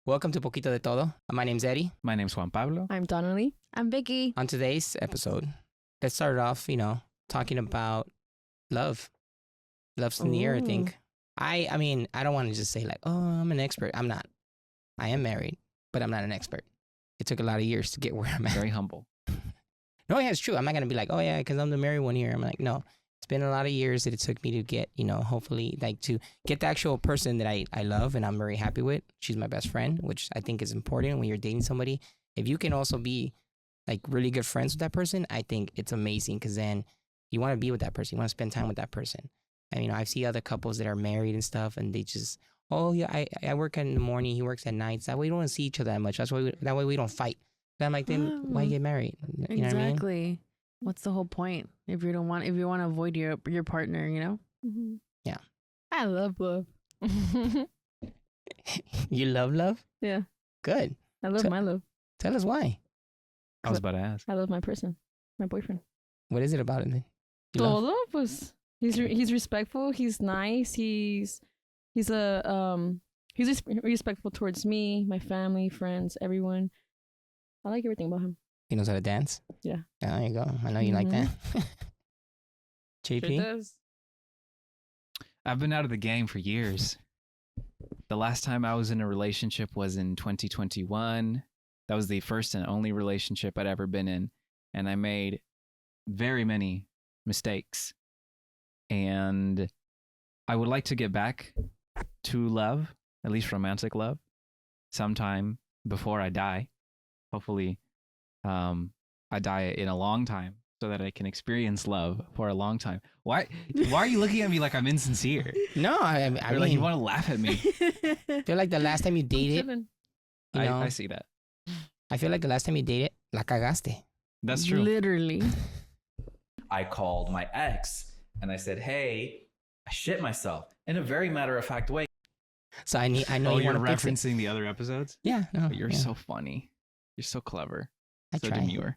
Welcome to Poquito D'Todo. My name's Eddie. My name's Juan Pablo. I'm Donnelly. I'm Vicky. On today's episode, let's start off, talking about love. Love's in the air, I think. I mean, I don't want to just say like, oh, I'm an expert. I'm not. I am married, but I'm not an expert. It took a lot of years to get where I'm at. Very humble. No, yeah, it's true. I'm not going to be like, oh, yeah, because I'm the married one here. I'm like, no. It's been a lot of years that it took me to get, hopefully, like to get the actual person that I love and I'm very happy with. She's my best friend, which I think is important when you're dating somebody. If you can also be like really good friends with that person, I think it's amazing because then you want to be with that person. You want to spend time with that person. And, I see other couples that are married and stuff and they just, oh, yeah, I work in the morning. He works at night. That way we don't see each other that much. That way we don't fight. But I'm like, then why get married? You know what I mean? What's the whole point if you want to avoid your partner, Mm-hmm. Yeah. I love love. You love love? Yeah. Good. I love my love. Tell us why. I was about to ask. I love my person, my boyfriend. What is it about it? Todo, pues, he's respectful. He's nice. He's respectful towards me, my family, friends, everyone. I like everything about him. He knows how to dance? Yeah. There you go. I know you like that. JP? Sure does. I've been out of the game for years. The last time I was in a relationship was in 2021. That was the first and only relationship I'd ever been in. And I made very many mistakes. And I would like to get back to love, at least romantic love, sometime before I die. Hopefully, I die in a long time so that I can experience love for a long time. Why are you looking at me like I'm insincere? No, I mean, like you want to laugh at me. I feel like the last time you dated, I see that. I feel like the last time you dated, la cagaste. That's true. Literally. I called my ex and I said, hey, I shit myself in a very matter-of-fact way. So I know Oh, you you're want to fix it. referencing the other episodes? Yeah. No, Oh, you're yeah. so funny. You're so clever. I So try. demure.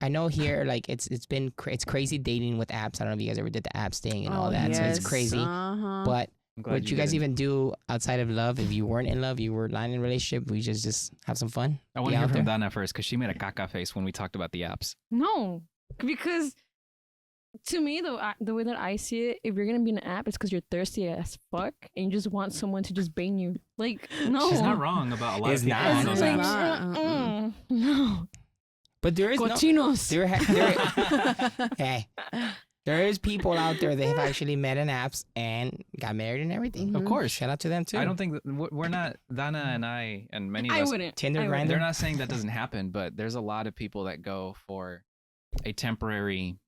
I know here, like it's crazy dating with apps. I don't know if you guys ever did the apps thing and all that. So it's crazy. Uh-huh. But I'm glad what you guys didn't. even do outside of love, if you weren't in love, you were not in a relationship, we just have some fun. I want Be to hear out from there. Dana first because she made a caca face when we talked about the apps. No, because to me, the way that I see it, if you're gonna be in an app, it's because you're thirsty as fuck and you just want someone to just bang you. Like, no, She's not wrong about a lot It's of people not. on those It's apps. not. No. But there is Cochinos. there is people out there that have actually met in apps and got married and everything. Of course. Shout out to them too. I don't think that we're not, Dana and I and many of I us, wouldn't. Tinder I wouldn't. grinder. they're not saying that doesn't happen, but there's a lot of people that go for a temporary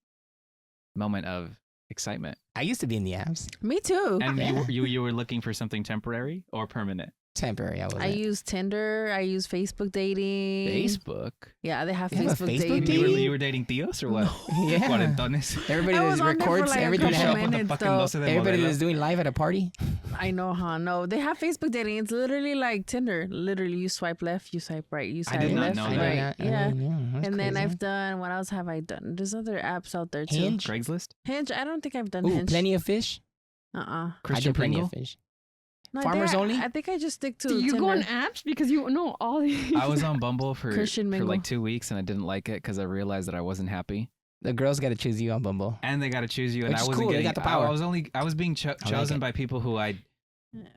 moment of excitement. I used to be in the apps. Me too. And Yeah. you were looking for something temporary or permanent? Temporary, I was. I use Tinder. I use Facebook dating. Facebook. Yeah, they have They have a Facebook Facebook dating. dating? You were dating Tios or what? Yeah. Cuarentones. Everybody I that was on there for records like a everything. couple Show up with the minutes, fucking though. 12 de Everybody modelo. that's doing live at a party. I know, huh? No, they have Facebook dating. It's literally like Tinder. Literally, you swipe left, you swipe right, you I swipe did not left, know right. that. Yeah. That's And then crazy. I've done, what else have I done? There's other apps out there too. Hinge. Craigslist? Hinge. I don't think I've done Ooh, Hinge. Plenty of Fish. I Christian I did Plenty Pringle? of Fish. No, Farmers Only? I think I just stick to Do you Tinder. go on apps because you know all these? I was on Bumble for Christian Mingle. like 2 weeks and I didn't like it because I realized that I wasn't happy. The girls got to choose you on Bumble. And they got to choose you, and Which I is wasn't cool, they getting. got the power. I was being chosen it. by people who I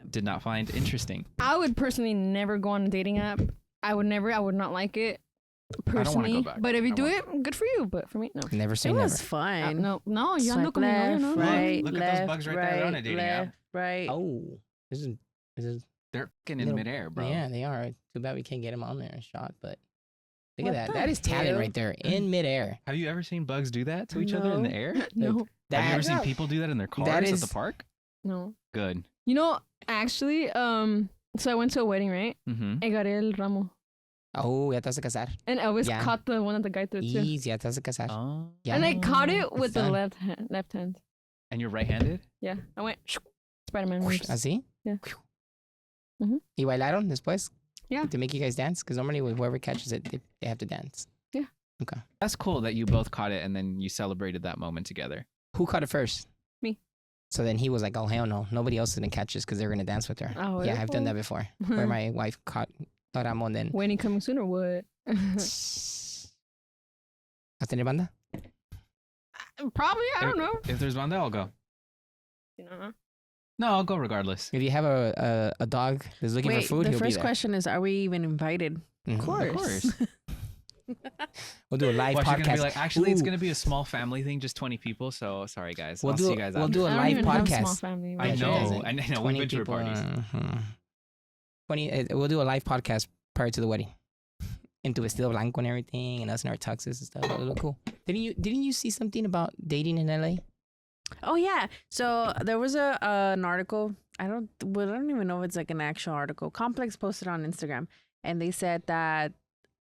did not find interesting. I would personally never go on a dating app. I would not like it wanna go personally. back. But if you I do wanna it, good for you. But for me, no. Never say It never. was fun. No, you ando Swipe con mi novio, left, no? right, Look at those left, bugs right there. right, They're on a dating app. left, right. Oh, this is They're fucking in Little- midair, bro. Yeah, they are. Too bad we can't get them on there and shot. But look What at that. the That is talent hell? right there in midair. Have you ever seen bugs do that to each other in the No. air? No, Have you ever seen That- people do that in their cars That at is- the park? no. Good. You know, actually, so I went to a wedding, right? Mm-hmm. Agarré el ramo. Oh, ya te vas a casar. And I always Yeah. caught the one that the guy threw too. Easy, ya te vas a casar. Oh. Yeah. And I caught it with the done. left hand. And you're right-handed? Yeah, I went Spider-Man moves. ¿Así? Yeah. ¿Y bailaron después? Yeah. To make you guys dance? Because normally whoever catches it, they have to dance. Yeah. Okay. That's cool that you both caught it and then you celebrated that moment together. Who caught it first? Me. So then he was like, oh, hell no. Nobody else is going to catch this because they're going to dance with her. Oh, Yeah, I've done that before. Where my wife caught Ramon then. Wedding coming soon or what? ¿Vas a tener banda? Probably. I don't know. If there's banda, I'll go. You know. No, I'll go regardless. If you have a dog that's looking Wait, for food, the he'll be first there. question is, are we even invited? Mhm. Of course. Of course. We'll do a live Watch, you're gonna podcast. be like, actually, it's Ooh. gonna be a small family thing, just 20 people. So sorry, guys. We'll I'll do see you guys we'll out. do a I don't live even have a small podcast. family. I Yeah, she know. doesn't. I know. We've 20 been to her people. parties. 20. We'll do a live podcast prior to the wedding. Into Vestido Blanco and everything, and us in our tuxes and stuff. It'll look cool. Didn't you see something about dating in LA? Oh yeah. So there was an article. I don't even know if it's like an actual article. Complex posted on Instagram, and they said that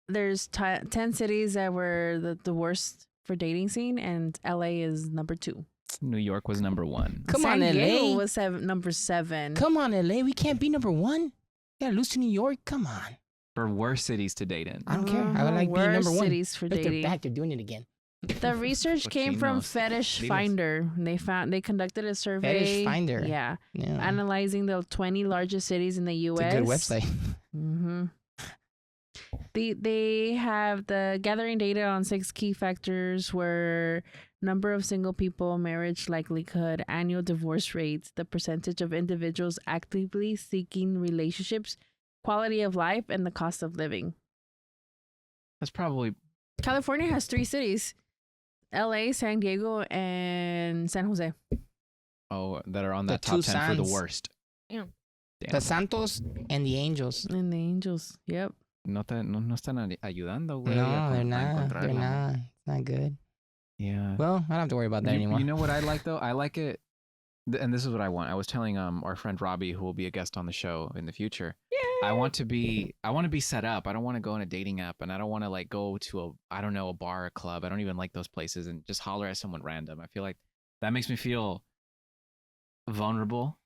there's 10 cities that were the worst for dating scene, and LA is number 2. New York was number 1. Come San on, Diego LA. was number 7. Come on, LA. We can't be number 1. You gotta lose to New York. Come on. For worst cities to date in. I don't care. I would like being Worst number 1. cities for Look, they're dating. back. They're doing it again. The research came from Cochinos. Fetish Dinos. Finder. They conducted a survey. Finder. Yeah, Yeah. analyzing the 20 largest cities in the It's U.S. a good website. Mm-hmm. They have the gathering data on 6 key factors were number of single people, marriage likelihood, annual divorce rates, the percentage of individuals actively seeking relationships, quality of life, and the cost of living. That's probably California has 3 cities: LA, San Diego, and San Jose. that are on The that top 2 10 for the Sans. worst. Yeah. Damn. The Santos and the Angels. And the Angels. Yep. No están ayudando, güey. No, a they're a not. encontrar They're el amor. not. It's not good. Yeah. Well, I don't have to worry about that anymore. You know what I like though? I like it, and this is what I want. I was telling our friend Robbie, who will be a guest on the show in the future. I want to be set up. I don't want to go on a dating app, and I don't want to like go to a bar or club. I don't even like those places and just holler at someone random. I feel like that makes me feel vulnerable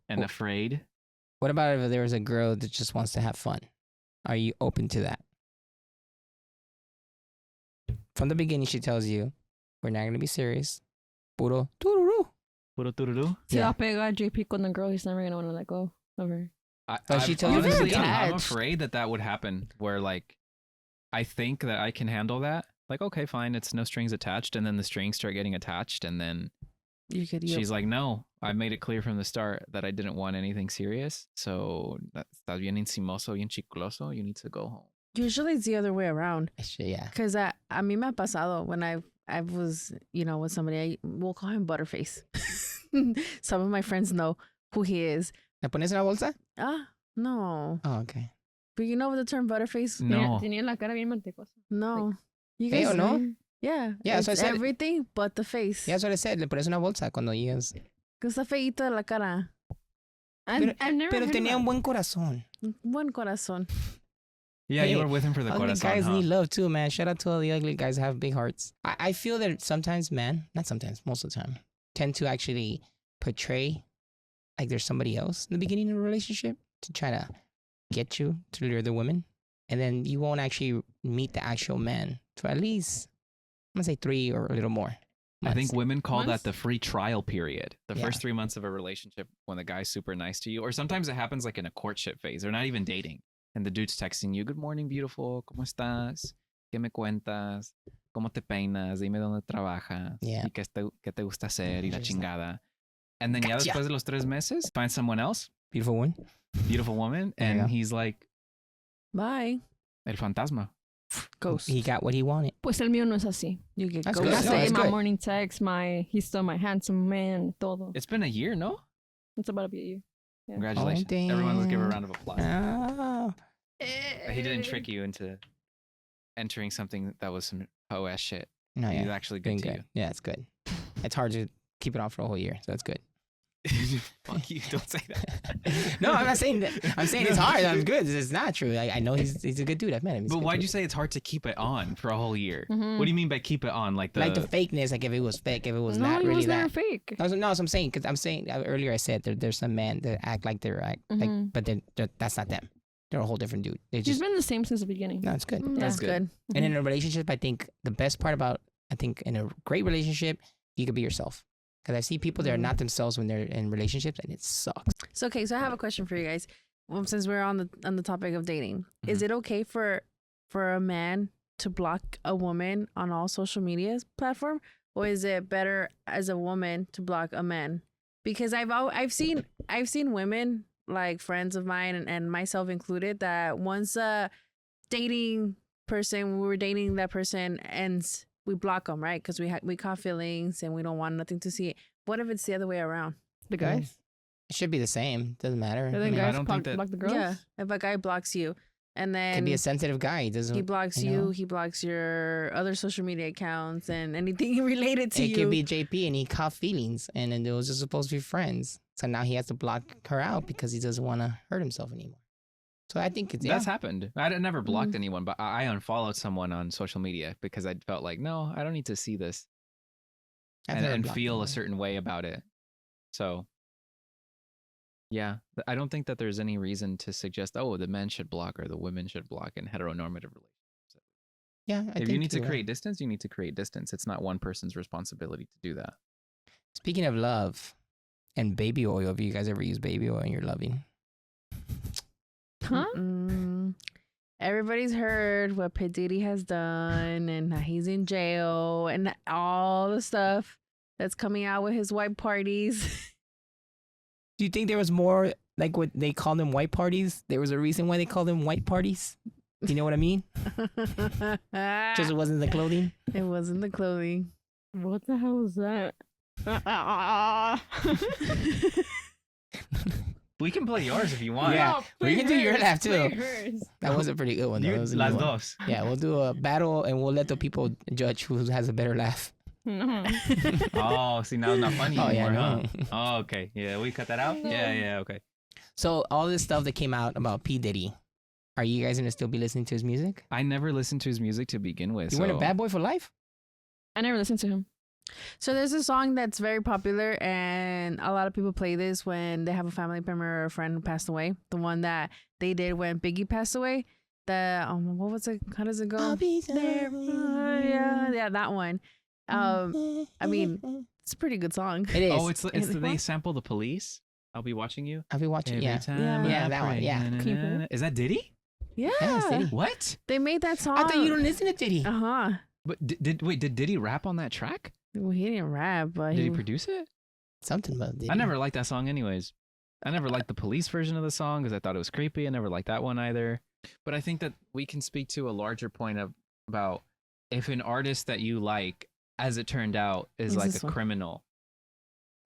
and afraid. What about if there was a girl that just wants to have fun? Are you open to that? From the beginning, she tells you, we're not going to be serious. Puro tururú. Puro tururú. Si Yeah. va a pegar JP con the girl, he's never gonna want to let go of her. Oh, she tells you honestly, they're I'm attached. afraid that would happen. Where like, I think that I can handle that. Like, okay, fine, it's no strings attached, and then the strings start getting attached, and then she's like, no, I made it clear from the start that I didn't want anything serious. So estás bien encimoso, bien chicloso. You need to go home. Usually it's the other way around. Yeah. Because a mí me ha pasado when I was, with somebody, we'll call him Butterface. Some of my friends know who he is. ¿Le pones en la bolsa? No. Oh, okay. But you know the term Butterface? No. Tenía la cara bien mantecosa. No. You Feo, guys no? Yeah. Yeah, so I it's said- everything but the face. Yeah, that's what I said. Le pones una bolsa cuando llegas. Que está feíto de la cara. I've never Pero heard tenía un of buen corazón. Buen corazón. Yeah, Hey, you were with him for the Ugly corazón, guys huh? need love too, man. Shout out to all the ugly guys that have big hearts. I feel that sometimes, not sometimes, most of the time, tend to actually portray like there's somebody else in the beginning of a relationship to try to get you to lure the women. And then you won't actually meet the actual man for at least, I'm going to say 3 or a little more. I think months. women call Months? that the free trial period. The Yeah. first 3 months of a relationship when the guy's super nice to you. Or sometimes it happens like in a courtship phase. They're not even dating. And the dude's texting you, good morning, beautiful. ¿Cómo estás? ¿Qué me cuentas? ¿Cómo te peinas? Dime dónde trabajas. Yeah. ¿Y qué te gusta hacer? Y la Just chingada. And then ya Gotcha. después de los 3 meses, find someone else, Beautiful one. beautiful woman. There you go. And he's like, Bye. el fantasma. Ghost. He got what he wanted. Pues el mío no es así. You get That's ghost. good. I No, say that's my good. morning text, he's still my handsome man, todo. It's been a year, no? It's about to be a year. Yeah. Congratulations. Oh, Everyone, let's give her a damn. round of applause. Oh. He didn't trick you into entering something that was some hoe-ass shit. No, He's yeah. actually good Doing to good. Yeah, it's good. It's hard to keep it on for a whole year, so that's good. you. Fuck you, don't say that. No, I'm not saying that. I'm saying it's hard. I'm good. It's not true. I know he's a good dude. I've met him. He's a But good why'd dude. you say it's hard to keep it on for a whole year? Mhm. What do you mean by keep it on? Like the, fakeness? Like if it was fake, if it was no, not he really was never that. fake. No, so I'm saying because I'm saying earlier I said there's some men that act like they're like, Mhm. but that's not them. They're a whole different dude. They He's just been the same since the beginning. no, it's good. That's good. good. And in a relationship, I think the best part about in a great relationship, you could be yourself. Because I see people that are not themselves when they're in relationships, and it sucks. So, okay, so I have a question for you guys. since we're on the topic of dating, is it okay for a man to block a woman on all social media platform, or is it better as a woman to block a man? Because I've seen women, like friends of mine and myself included, that once a dating person, we were dating that person, ends, we block them, right? Because we caught feelings and we don't want nothing to see it. What if it's the other way around? The guys. It should be the same. Doesn't matter. The I mean, guys don't think that- block the girls. Yeah, if a guy blocks you, and then could be a sensitive guy. He doesn't. he blocks you you, know? he blocks your other social media accounts and anything related to It you. could be JP and he caught feelings, and then they was just supposed to be friends. So now he has to block her out because he doesn't want to hurt himself anymore. So I think it's That's happened. I never blocked Mm. anyone, but I unfollowed someone on social media because I felt like, no, I don't need to see this I've never and blocked feel a anyone. certain way about it. So, yeah, I don't think that there's any reason to suggest, oh, the men should block or the women should block in heteronormative relationships. Yeah, I If think you need to you're right. create distance, you need to create distance. It's not one person's responsibility to do that. Speaking of love and baby oil, have you guys ever used baby oil in your loving? Huh? Everybody's heard what P. Diddy has done and how he's in jail and all the stuff that's coming out with his white parties. Do you think there was more like what they call them white parties? There was a reason why they called them white parties. Do you know what I mean? Just it wasn't the clothing. It wasn't the clothing. What the hell was that? We can play yours if you want. Yeah, we can do your laugh too. Play hers. That was a pretty good one. Though. That was a good one. dos. Yeah, we'll do a battle and we'll let the people judge who has a better laugh. No. Oh, see, now it's not funny Oh, yeah, anymore, no. huh? Oh, okay. Yeah, we cut that out? No. Yeah, okay. So all this stuff that came out about P. Diddy, are you guys gonna still be listening to his music? I never listened to his music to begin with. You weren't a so- bad boy for life? I never listened to him. So there's a song that's very popular, and a lot of people play this when they have a family member or a friend who passed away. The one that they did when Biggie passed away. The what was it? How does it go? There, yeah, that one. I mean, it's a pretty good song. It is. Oh, it's they sample the Police? I'll be watching you. I'll be watching. Every Yeah. time Yeah. I Yeah, that one, pray. yeah. Na, na, Can you na, play na. Is that Diddy? Yeah, Yeah, it's Diddy. What? they made that song. I thought you don't listen to Diddy. Uh huh. But did Diddy rap on that track? Well, he didn't rap, but Did he produce it? Something about Diddy. I never liked that song anyways. I never liked the Police version of the song because I thought it was creepy. I never liked that one either. But I think that we can speak to a larger point about if an artist that you like, as it turned out, is What's like this a one? criminal.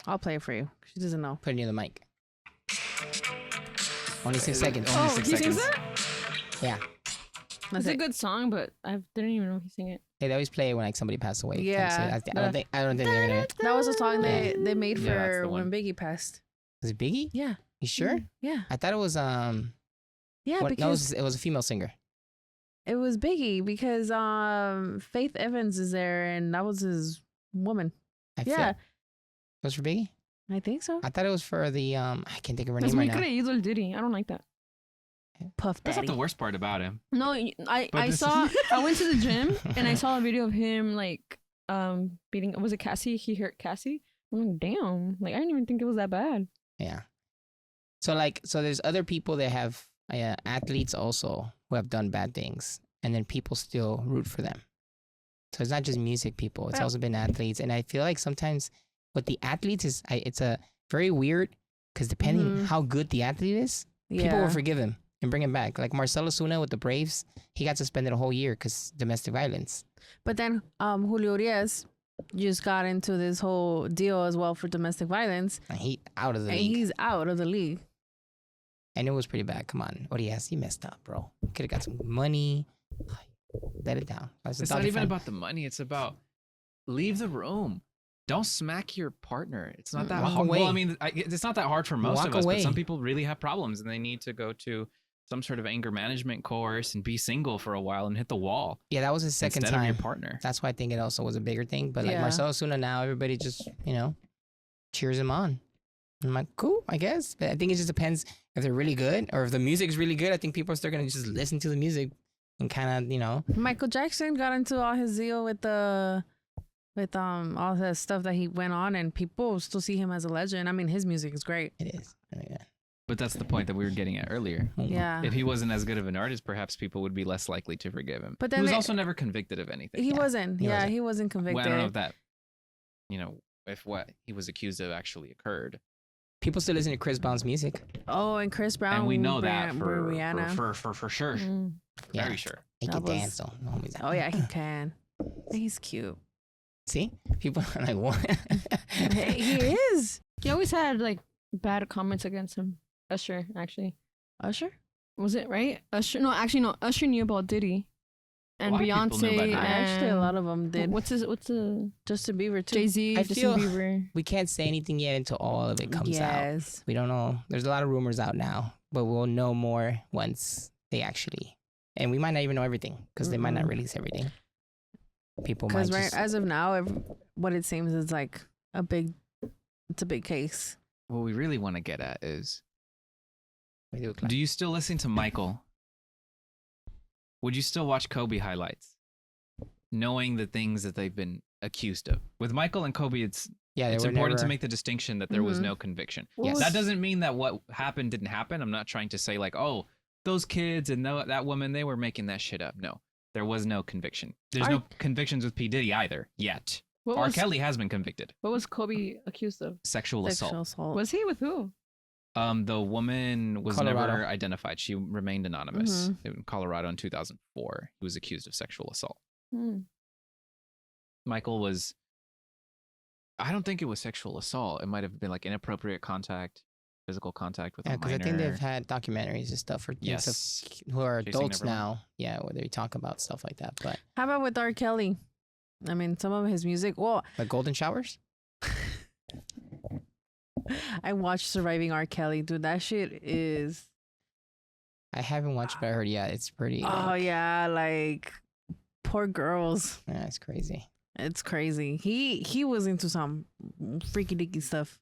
I'll play it for you. She doesn't know. Put it near the mic. Only 6 seconds. Only Oh, 6 he sings seconds. that? Yeah. That's It's a it. good song, but I didn't even know he sang it. They always play it when like somebody passed away. Yeah, I don't think they're gonna. That was a song they made Yeah, that's for the when one. Biggie passed. Was it Biggie? Yeah. You sure? Yeah. I thought it was Yeah, no, because it was a female singer. it was Biggie because Faith Evans is there and that was his woman. I feel- Yeah, it was for Biggie. I think so. I thought it was for the I can't think of her That's name me right could now. have used El Diddy. I don't like that. Puff That's Daddy. not the worst part about him. No, But I this saw. is- I went to the gym and I saw a video of him like beating. Was it Cassie? He hurt Cassie. I'm like, damn. Like I didn't even think it was that bad. Yeah. So there's other people that have athletes also who have done bad things, and then people still root for them. So it's not just music people; it's Well- also been athletes, and I feel like sometimes with the athletes is it's a very weird because depending Mhm. how good the athlete is, people Yeah. will forgive him and bring him back. Like Marcelo Zuna with the Braves, he got suspended a whole year because domestic violence. But then Julio Urias just got into this whole deal as well for domestic violence, And he out of the and league, he's out of the league. and it was pretty bad. Come on, Urias, he messed up, bro. Could have got some money. Let it down. As a It's not Dodger even fan- about the money. It's about leave the room. Don't smack your partner. It's not that Walk hard. away. Well, I mean, it's not that hard for most Walk of us, away. but some people really have problems and they need to go to some sort of anger management course and be single for a while and hit the wall Yeah, that was his second instead of time. your partner. That's why I think it also was a bigger thing. But like Yeah. Marcelo Zuna now, everybody just, cheers him on. I'm like, cool, I guess. But I think it just depends if they're really good or if the music's really good. I think people are still going to just listen to the music and kind of, Michael Jackson got into all his deal with all the stuff that he went on, and people still see him as a legend. I mean, his music is great. it is. I mean, yeah. But that's the point that we were getting at earlier. Yeah. If he wasn't as good of an artist, perhaps people would be less likely to forgive him. But He then was it- also never convicted of anything. He Yeah, wasn't. he Yeah, wasn't. he wasn't convicted. Well, I don't know if that, if what he was accused of actually occurred. People still listen to Chris Brown's music. Oh, and Chris Brown. And we know that Rihanna. for sure. Mm. Yeah. Very sure. He That can was- dance though. No homies out. Oh yeah, he can. He's cute. See, people are like, what? Hey, he is. He always had like bad comments against him. Usher, actually. Usher. Was it right? Usher? No, actually, no. Usher knew about Diddy, and A lot of people knew about Beyonce. Diddy. Actually, a lot and- of them did. What's the Justin Bieber too. Jay Z? I Justin feel- Bieber. We can't say anything yet until all of it comes out. Yes. We don't know. There's a lot of rumors out now, but we'll know more once they actually. And we might not even know everything because they might not Mm-mm. release everything. People might Because right just. as of now, what it seems is like it's a big case. What we really want to get at is, We do a clap. do you still listen to Michael? Would you still watch Kobe highlights, knowing the things that they've been accused of? With Michael and Kobe, it's Yeah, they were important to never- make the distinction that there was Mhm. no conviction. Yes. That doesn't mean that what happened didn't happen. I'm not trying to say like, oh, those kids and that woman, they were making that shit up. No, there was no conviction. There's no convictions with P. Diddy either yet. What R. was, Kelly has been convicted. what was Kobe accused of? Sexual Sexual assault. assault. Was he with who? The woman was Colorado. never identified. She remained anonymous. In Colorado in 2004, he was accused of sexual assault. Hmm. Michael was. I don't think it was sexual assault. It might have been like inappropriate contact, physical contact with Yeah, a because I minor. think they've had documentaries and stuff for things Yes. of, who are Chasing adults Neverland. now. Yeah, where they talk about stuff like that. But How about with R. Kelly? I mean, some of his music. Well, like golden showers. I watched Surviving R. Kelly. Dude, that shit is. I haven't watched, but I heard. Yeah, it's pretty. Oh like, yeah, like poor girls. yeah, it's crazy. It's crazy. He was into some freaky dicky stuff.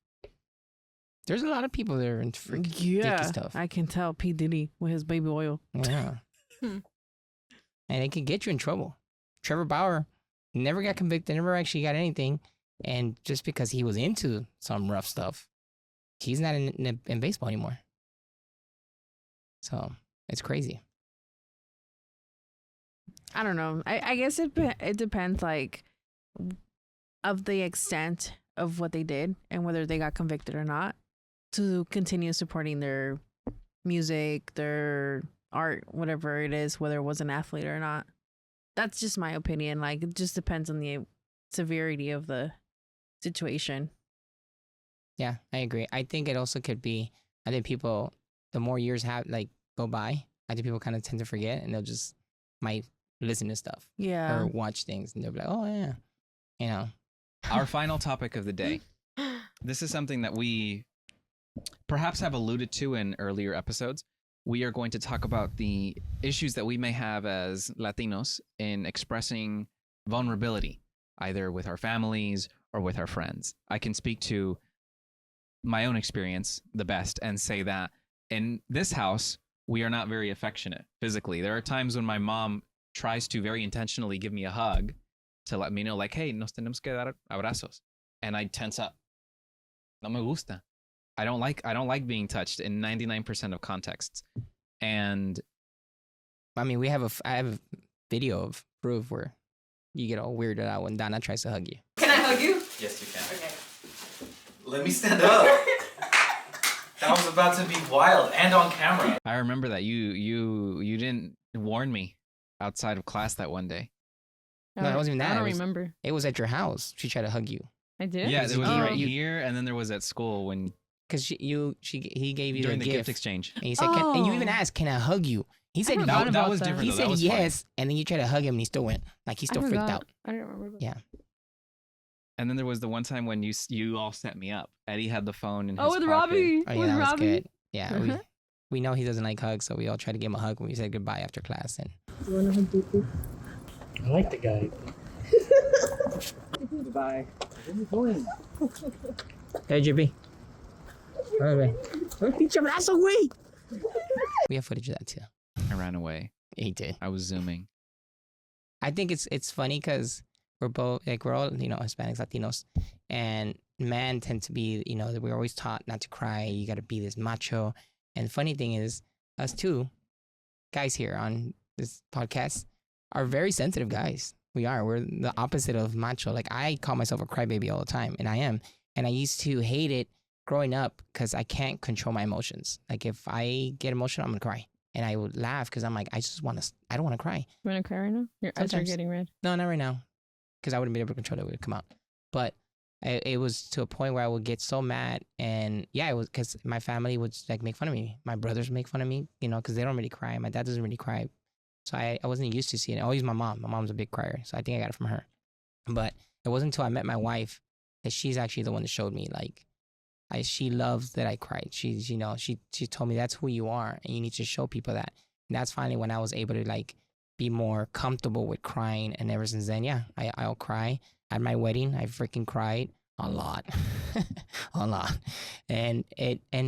There's a lot of people that are into freaky Yeah, stuff. I can tell. P Diddy with his baby oil. Yeah. Hmm. And it can get you in trouble. Trevor Bauer never got convicted, never actually got anything. And just because he was into some rough stuff, he's not in baseball anymore. So it's crazy. I don't know. I guess it depends, like, of the extent of what they did and whether they got convicted or not, to continue supporting their music, their art, whatever it is, whether it was an athlete or not. That's just my opinion. Like, it just depends on the severity of the situation. Yeah, I agree. I think it also could be, I think people, the more years go by, I think people kind of tend to forget and they'll just might listen to stuff Yeah. or watch things and they'll be like, oh, yeah. You know, Our final topic of the day. This is something that we perhaps have alluded to in earlier episodes. We are going to talk about the issues that we may have as Latinos in expressing vulnerability, either with our families or with our friends. I can speak to my own experience the best and say that in this house, we are not very affectionate physically. There are times when my mom tries to very intentionally give me a hug to let me know, like, hey, nos tenemos que dar abrazos. And I tense up. No me gusta. I don't like being touched in 99% of contexts. And I mean, I have a video of proof where you get all weirded out when Donna tries to hug you. Can I hug you? Yes, you can. Okay. Let me stand up. That was about to be wild and on camera. I remember that you didn't warn me outside of class that one day. No, it wasn't even that. I don't It was- remember. It was at your house. She tried to hug you I did? Yeah, there was Oh. right here, and then there was at school when because he gave you during the the gift gift, exchange. and he said, and you even Oh. asked, "Can I hug you?" He said, forgot no. about That was that. different. He though. That said was funny. yes, and then you tried to hug him, and he still went like he still freaked out. I don't remember. Yeah. And then there was the one time when you all set me up. Eddie had the phone in his Oh, with pocket. Robbie. Oh yeah, with that was Robbie. good. Yeah, Uh-huh. we know he doesn't like hugs, so we all tried to give him a hug when we said goodbye after class. And I like the guy. Goodbye. hey, JP. We have footage of that too. I ran away. He did. I was zooming. I think it's funny because we're both we're all Hispanics, Latinos, and men tend to be we're always taught not to cry. You got to be this macho, And the funny thing is, us two guys here on this podcast are very sensitive guys. We are. We're the opposite of macho. Like, I call myself a crybaby all the time, and I am. And I used to hate it growing up because I can't control my emotions. Like, if I get emotional, I'm gonna cry, and I would laugh because I'm like, I don't want to cry. You want to cry right now? Your eyes are Sometimes. getting red. No, not right now, because I wouldn't be able to control it. It would come out. But it was to a point where I would get so mad, and yeah, it was because my family would like make fun of me. My brothers would make fun of me, you know, because they don't really cry. My dad doesn't really cry, so I wasn't used to seeing it. Always my mom. My mom's a big crier, so I think I got it from her. But it wasn't until I met my wife that she's actually the one that showed me like, she loves that I cried. She's, you know, she told me that's who you are, and you need to show people that. And that's finally when I was able to like be more comfortable with crying. And ever since then, yeah, I'll cry. At my wedding, I freaking cried a lot, a lot, and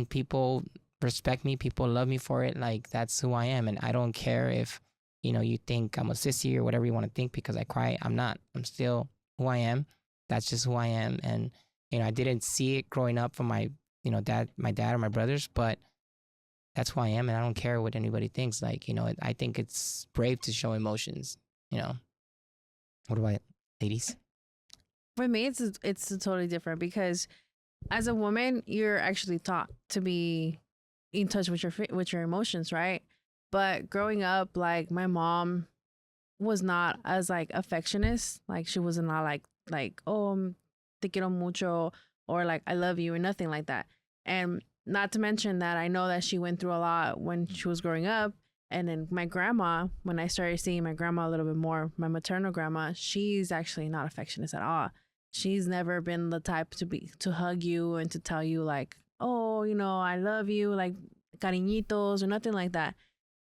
people respect me. People love me for it. Like, that's who I am, and I don't care if, you know, you think I'm a sissy or whatever you want to think because I cry. I'm not. I'm still who I am. That's just who I am. And, you know, I didn't see it growing up from my dad or my brothers, but that's who I am, and I don't care what anybody thinks. Like, you know, I think it's brave to show emotions, you know. What about ladies? For me, it's totally different because as a woman, you're actually taught to be in touch with your emotions, right? But growing up, like, my mom was not as like affectionist. Like, she was not like oh, te quiero mucho, or like I love you, or nothing like that. And not to mention that I know that she went through a lot when she was growing up. And then my grandma, when I started seeing my grandma a little bit more, my maternal grandma, she's actually not affectionist at all. She's never been the type to hug you and to tell you like, oh, you know, I love you, like cariñitos or nothing like that.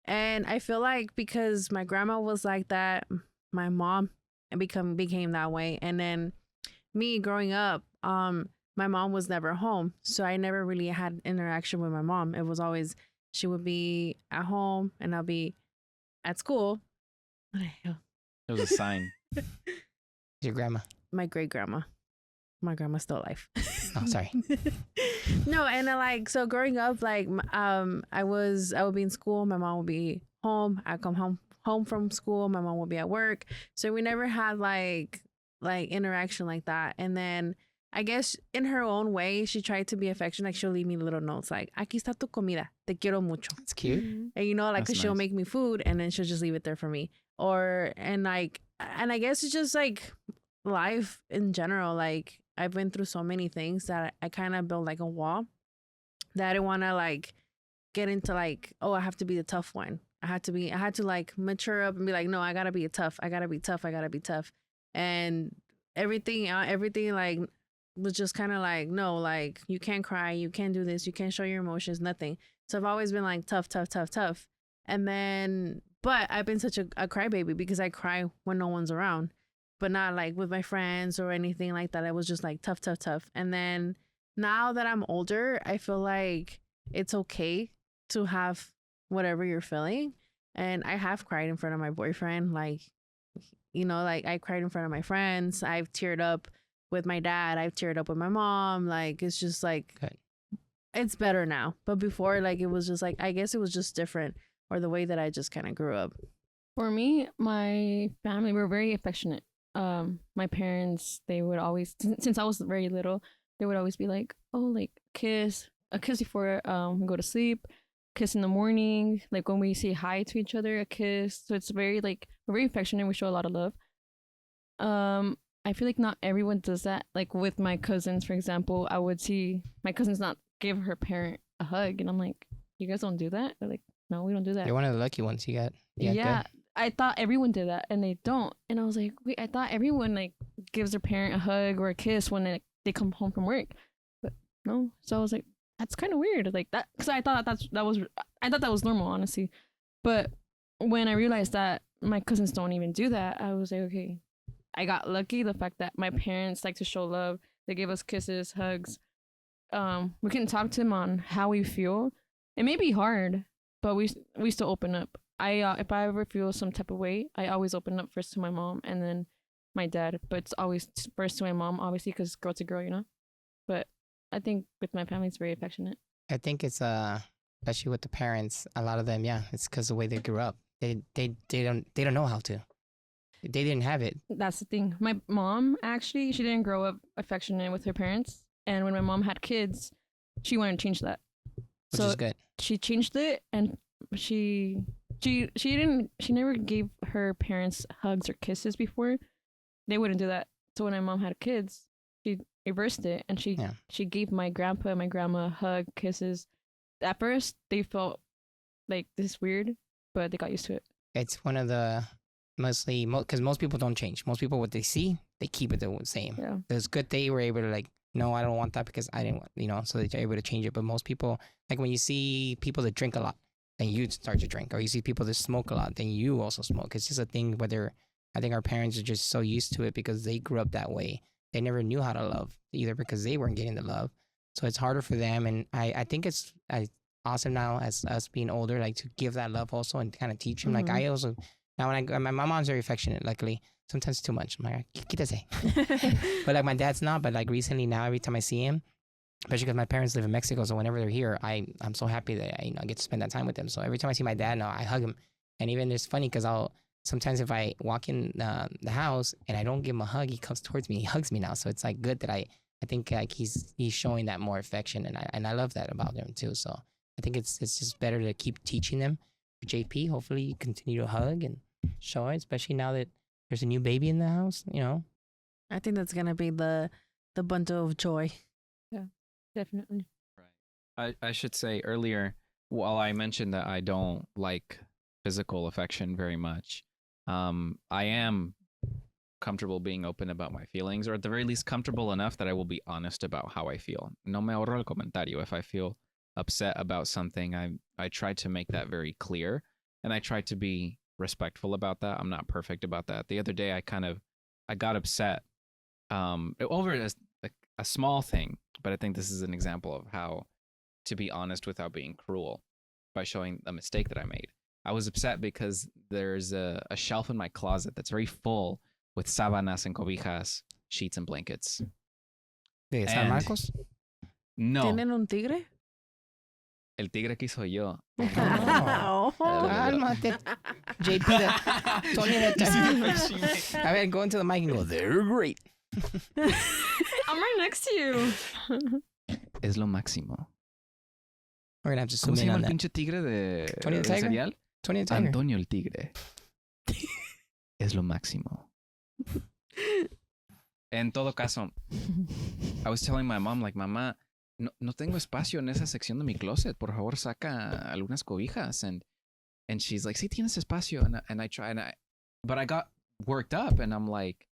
And I feel like because my grandma was like that, my mom became that way. And then me growing up, my mom was never home, so I never really had interaction with my mom. It was always she would be at home and I'll be at school. What the hell? It was a sign. Your grandma. My great grandma. My grandma's still alive. Oh, sorry. No, and so growing up, like I would be in school, my mom would be home. I'd come home from school, my mom would be at work. So we never had like interaction like that. And then I guess in her own way, she tried to be affectionate. Like, she'll leave me little notes like, aquí está tu comida, te quiero mucho. That's cute. And, you know, like, That's cause she'll nice. make me food and then she'll just leave it there for me. And I guess it's just like life in general. Like, I've been through so many things that I kind of built like a wall that I didn't want to like get into like, oh, I have to be the tough one. I had to like mature up and be like, no, I gotta be tough. I gotta be tough. And everything like was just kind of like, no, like, you can't cry, you can't do this, you can't show your emotions, nothing. So I've always been like tough. And then, but I've been such a crybaby because I cry when no one's around, but not like with my friends or anything like that. I was just like tough. And then now that I'm older, I feel like it's okay to have whatever you're feeling. And I have cried in front of my boyfriend. Like, you know, like, I cried in front of my friends. I've teared up with my dad. I've teared up with my mom. Like, it's just like, Good. It's better now. But before, like, it was just like, I guess it was just different, or the way that I just kind of grew up. For me, my family were very affectionate. My parents, they would always, since I was very little, they would always be like, oh, like, a kiss before we go to sleep, kiss in the morning, like when we say hi to each other, a kiss. So it's very like, we're very affectionate. We show a lot of love. I feel like not everyone does that. Like with my cousins, for example, I would see my cousins not give her parent a hug, and I'm like, you guys don't do that? They're like, no, we don't do that. You're one of the lucky ones. You got Yeah, good. I thought everyone did that, and they don't. And I was like, wait, I thought everyone like gives their parent a hug or a kiss when they come home from work, but no. So I was like, that's kind of weird, like that, because I thought that was normal, honestly. But when I realized that my cousins don't even do that, I was like, okay, I got lucky. The fact that my parents like to show love, they give us kisses, hugs. We can talk to them on how we feel. It may be hard, but we still open up. If I ever feel some type of way, I always open up first to my mom and then my dad. But it's always first to my mom, obviously, because girl to girl, you know. But I think with my family, it's very affectionate. I think it's especially with the parents. A lot of them, yeah, it's because the way they grew up. They don't know how to. They didn't have it. That's the thing. My mom actually, she didn't grow up affectionate with her parents, and when my mom had kids, she wanted to change that. Which is good. She changed it, and she never gave her parents hugs or kisses before. They wouldn't do that. So when my mom had kids, she reversed it, and she gave my grandpa and my grandma hug, kisses. At first, they felt like this is weird, but they got used to it. It's one of the mostly because most people don't change. Most people, what they see, they keep it the same. Yeah. It's good they were able to like, no, I don't want that because I didn't want, so they're able to change it. But most people, like when you see people that drink a lot, then you start to drink, or you see people that smoke a lot, then you also smoke. It's just a thing whether I think our parents are just so used to it because they grew up that way. They never knew how to love either because they weren't getting the love. So it's harder for them. And I think it's awesome now as us being older, like to give that love also and kind of teach them. Mm-hmm. Like I also, now when my mom's very affectionate, luckily. Sometimes too much. I'm like, quítese. But like my dad's not. But like recently now, every time I see him, especially because my parents live in Mexico, so whenever they're here, I'm so happy that I get to spend that time with them. So every time I see my dad now, I hug him. And even it's funny because sometimes if I walk in the house and I don't give him a hug, he comes towards me. He hugs me now. So it's like good that I think like he's showing that more affection, and I love that about him too. So I think it's just better to keep teaching them. JP, hopefully you continue to hug and show it, especially now that there's a new baby in the house, I think that's gonna be the bundle of joy. Definitely. Right. I should say earlier, while I mentioned that I don't like physical affection very much, I am comfortable being open about my feelings, or at the very least comfortable enough that I will be honest about how I feel. No me ahorro el comentario. If I feel upset about something, I try to make that very clear, and I try to be respectful about that. I'm not perfect about that. The other day, I got upset over a small thing, but I think this is an example of how to be honest without being cruel by showing a mistake that I made. I was upset because there's a shelf in my closet that's very full with sábanas and cobijas, sheets and blankets. De San Marcos? No, ¿Tienen un tigre? el tigre que soy yo. Oh. Cálmate. JP, Tony, I mean, go into the mic and go, they're great. I'm right next to you. Es lo máximo. We're going to have to ¿Cómo zoom se in llama on el that. pinche tigre de Tony the del Tiger? cereal? Tony the Tiger. Antonio el tigre. Es lo máximo. En todo caso, I was telling my mom, like, mamá, no tengo espacio en esa sección de mi closet. Por favor, saca algunas cobijas. And she's like, sí, tienes espacio. And I try, but I got worked up, and I'm like,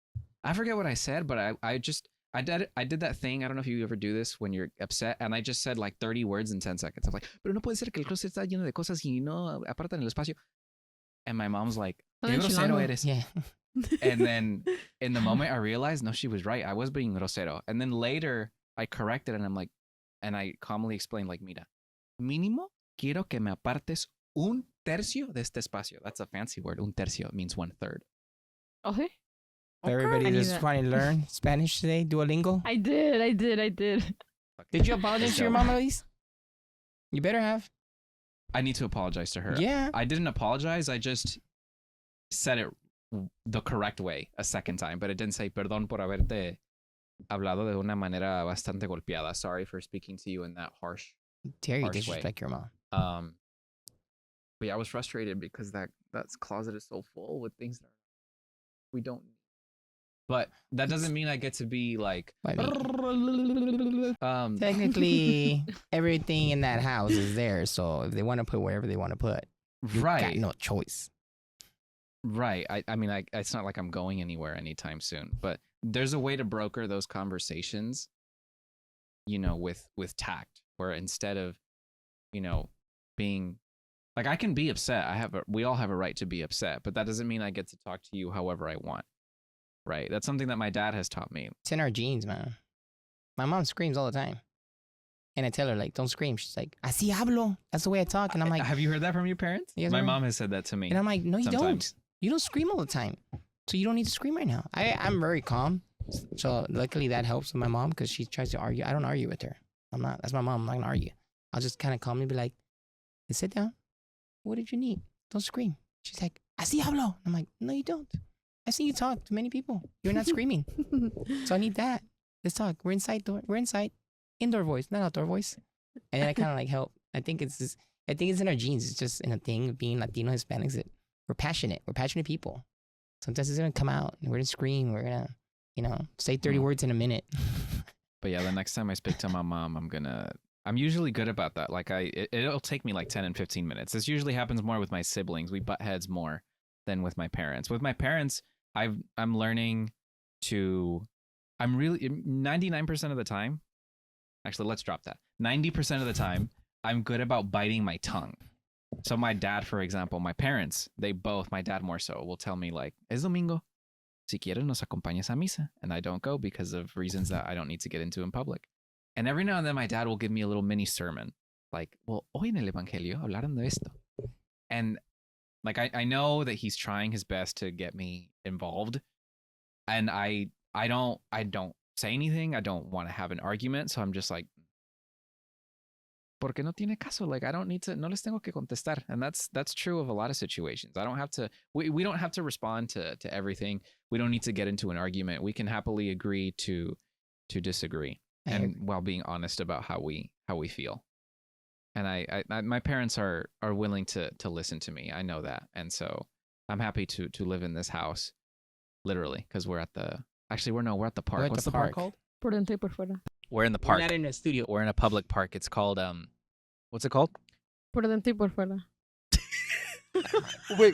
I forget what I said, but I did that thing. I don't know if you ever do this when you're upset, and I just said like 30 words in 10 seconds. I'm like, pero no puede ser que el closet está lleno de cosas y no apartan el espacio. And my mom's like, qué grosero eres. Yeah. And then in the moment I realized, no, she was right. I was being grosero. And then later I corrected, and I'm like, and I calmly explained, like, mira, mínimo quiero que me apartes un tercio de este espacio. That's a fancy word. Un tercio means 1/3. Okay. Everybody I knew just that. trying to learn Spanish today, Duolingo. I did. Did you apologize to your mom at least? You better have. I need to apologize to her. Yeah. I didn't apologize. I just said it the correct way a second time, but it didn't say perdón por haberte hablado de una manera bastante golpeada. Sorry for speaking to you in that harsh. Dare you harsh way. disrespect your mom. But yeah, I was frustrated because that closet is so full with things that we don't need. But that doesn't mean I get to be like Technically, everything in that house is there. So if they want to put wherever they want to put, you got right. no choice. Right. I mean, it's not like I'm going anywhere anytime soon, but there's a way to broker those conversations, with tact, where instead of, being like, I can be upset. We all have a right to be upset, but that doesn't mean I get to talk to you however I want. Right. That's something that my dad has taught me. It's in our genes, man. My mom screams all the time. And I tell her, like, don't scream. She's like, así hablo. That's the way I talk. And I'm like, have you heard that from your parents? Yes, My ma'am. mom has said that to me. and I'm like, no, you sometimes. don't. You don't scream all the time. So you don't need to scream right now. I'm very calm. So luckily that helps with my mom because she tries to argue. I don't argue with her. I'm not. That's my mom. I'm not going to argue. I'll just kind of calmly be like, and sit down. What did you need? Don't scream. She's like, así hablo. I'm like, no, you don't. I've seen you talk to many people. You're not screaming. So I need that. Let's talk. We're inside. We're inside. Indoor voice, not outdoor voice. And then I kind of like help. I think it's in our genes. It's just in a thing of being Latino, Hispanics that we're passionate. We're passionate people. Sometimes it's gonna come out and we're gonna scream. We're gonna, say 30 words in a minute. But yeah, the next time I speak to my mom, I'm usually good about that. Like it'll take me like 10 and 15 minutes. This usually happens more with my siblings. We butt heads more than with my parents. With my parents, I'm learning to, I'm really 99% of the time. Actually, let's drop that. 90% of the time, I'm good about biting my tongue. So my dad, for example, my parents, my dad more so, will tell me like, es domingo. Si quieres nos acompañas a misa. And I don't go because of reasons that I don't need to get into in public. And every now and then my dad will give me a little mini sermon. Like, well, hoy en el evangelio hablaron de esto. And like, I know that he's trying his best to get me involved. And I don't say anything. I don't want to have an argument. So I'm just like, porque no tiene caso. Like, I don't need to, no les tengo que contestar. And that's true of a lot of situations. I don't have to, we don't have to respond to everything. We don't need to get into an argument. We can happily agree to disagree, and while being honest about how we feel. And I my parents are willing to listen to me. I know that. And so I'm happy to live in this house, literally, because we're at the park. What's the park called? Por dentro y por fuera. We're in the park. We're not in a studio. We're in a public park. It's called what's it called? Por dentro y por fuera. Wait.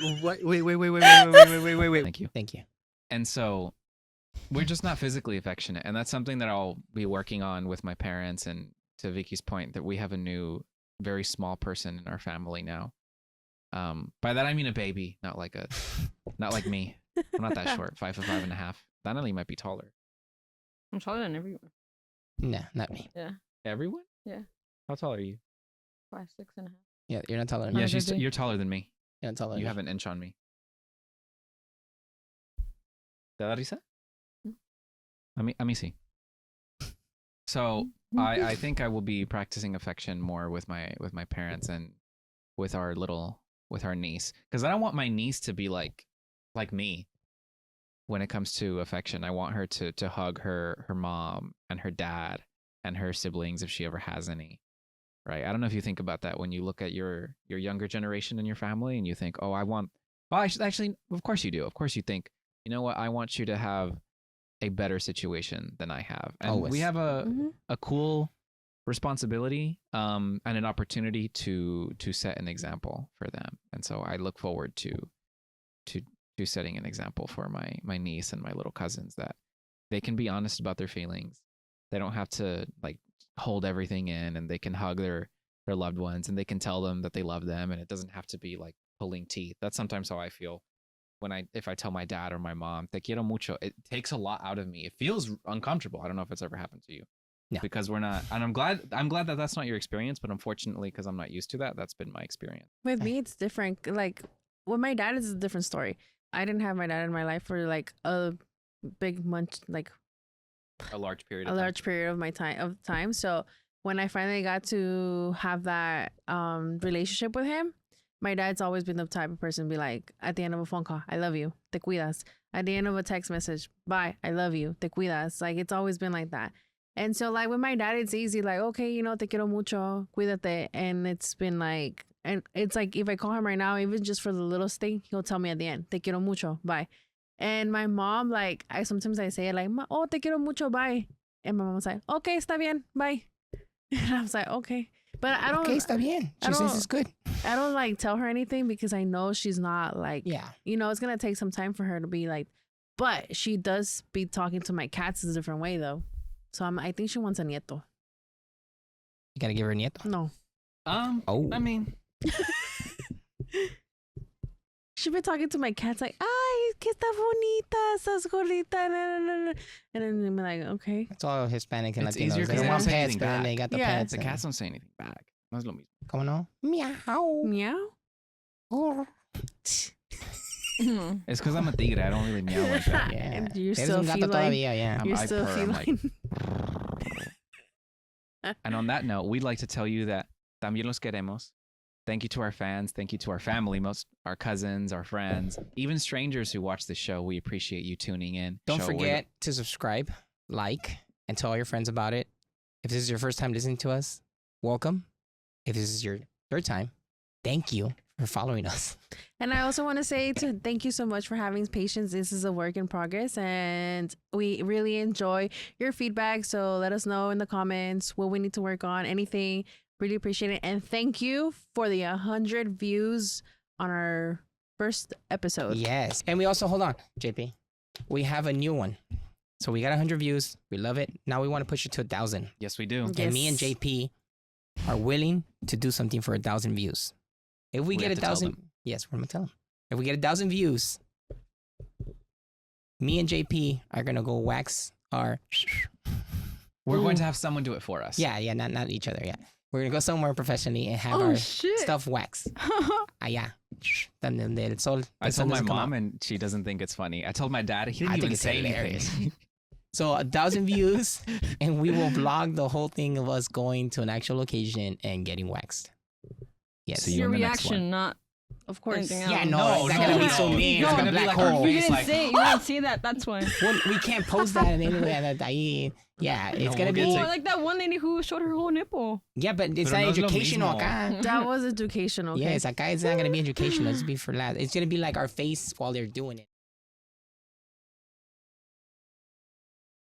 Thank you. And so we're just not physically affectionate, and that's something that I'll be working on with my parents. And to Vicky's point, that we have a new, very small person in our family now. By that I mean a baby, not like me. I'm not that short. 5'5.5". Donnelly might be taller. I'm taller than everyone. No, not me. Yeah. Everyone? Yeah. How tall are you? 5'6.5". Yeah, you're not taller than me. Yeah, you're taller than me. You're not taller than You me. have an inch on me. ¿Te da risa? A mí sí. So I think I will be practicing affection more with my parents and with our niece, because I don't want my niece to be like me when it comes to affection. I want her to hug her mom and her dad and her siblings if she ever has any. Right? I don't know if you think about that when you look at your younger generation in your family and you think, oh, actually, of course you do. Of course you think, you know what? I want you to have a better situation than I have. And Always. we have a cool responsibility and an opportunity to set an example for them. And so I look forward to setting an example for my niece and my little cousins, that they can be honest about their feelings. They don't have to like hold everything in, and they can hug their loved ones, and they can tell them that they love them, and it doesn't have to be like pulling teeth. That's sometimes how I feel if I tell my dad or my mom, te quiero mucho. It takes a lot out of me. It feels uncomfortable. I don't know if it's ever happened to you. No. Because we're not, and I'm glad that that's not your experience, but unfortunately, because I'm not used to that, that's been my experience. With me, it's different. Like, with my dad, it's a different story. I didn't have my dad in my life for like a big month, like A large period of my time. So when I finally got to have that relationship with him, my dad's always been the type of person to be like, at the end of a phone call, I love you, te cuidas. At the end of a text message, bye, I love you, te cuidas. Like, it's always been like that. And so like with my dad, it's easy, like, okay, te quiero mucho, cuídate. And it's been like, and it's like, if I call him right now, even just for the littlest thing, he'll tell me at the end, te quiero mucho, bye. And my mom, like, sometimes I say it like, oh, te quiero mucho, bye. And my mom's like, okay, está bien, bye. And I was like, okay. But I don't. Okay, está bien. She says it's good. I don't like tell her anything because I know she's not like, Yeah. it's going to take some time for her to be like, but she does be talking to my cats in a different way though. So I think she wants a nieto. You gotta give her a nieto. No. Oh. I mean, She been talking to my cats like, ay, que está bonita, estás gordita, and then I'm like, okay. It's all Hispanic and It's Latinos. easier They 'cause don't they want don't say pets, anything but then they back. got the Yeah. pets. the and- cats don't say anything back. No es lo mismo. ¿Cómo no? Meow. Meow. Oh. It's because I'm a tigre. I don't really meow like that. Yeah. And you're Eres still un gato feline. todavía, yeah. You're I still purr, I'm feline. And on that note, we'd like to tell you that también los queremos. Thank you to our fans. Thank you to our family, most our cousins, our friends, even strangers who watch the show. We appreciate you tuning in. Don't Show forget to subscribe, like, and tell all your friends about it. If this is your first time listening to us, welcome. If this is your third time, thank you for following us. And I also want to say thank you so much for having patience. This is a work in progress, and we really enjoy your feedback. So let us know in the comments what we need to work on, anything. Really appreciate it. And thank you for the 100 views on our first episode. Yes. And we also, hold on, JP. We have a new one. So we got 100 views. We love it. Now we want to push it to 1,000. Yes, we do. Yes. And me and JP are willing to do something for 1,000 views. If we get have to tell 1,000, yes, we're gonna tell them. If we get 1,000 views, me and JP are gonna go wax our. We're going to have someone do it for us. Yeah, not each other. Yeah, we're gonna go somewhere professionally and have Oh our shit! stuff wax. Yeah. Del sol. I told my mom, and she doesn't think it's funny. I told my dad, he I didn't think even it's say hilarious. anything. So 1,000 views, and we will vlog the whole thing of us going to an actual location and getting waxed. Yes. See you Your in the next reaction, one. not Of course. anything else. Yeah, no, No, it's not no, gonna be no. so mean. No, It's it's gonna gonna be black like our hole. You face, didn't like, say. You didn't see that. That's why. We can't post that anyway. Yeah, it's No, gonna we'll be. get Oh, to- like that one lady who showed her whole nipple. Yeah, but it's Pero not no es lo educational mismo. acá. That was educational. Okay? Yes, acá it's not gonna be educational. It's be for last. It's gonna be like our face while they're doing it.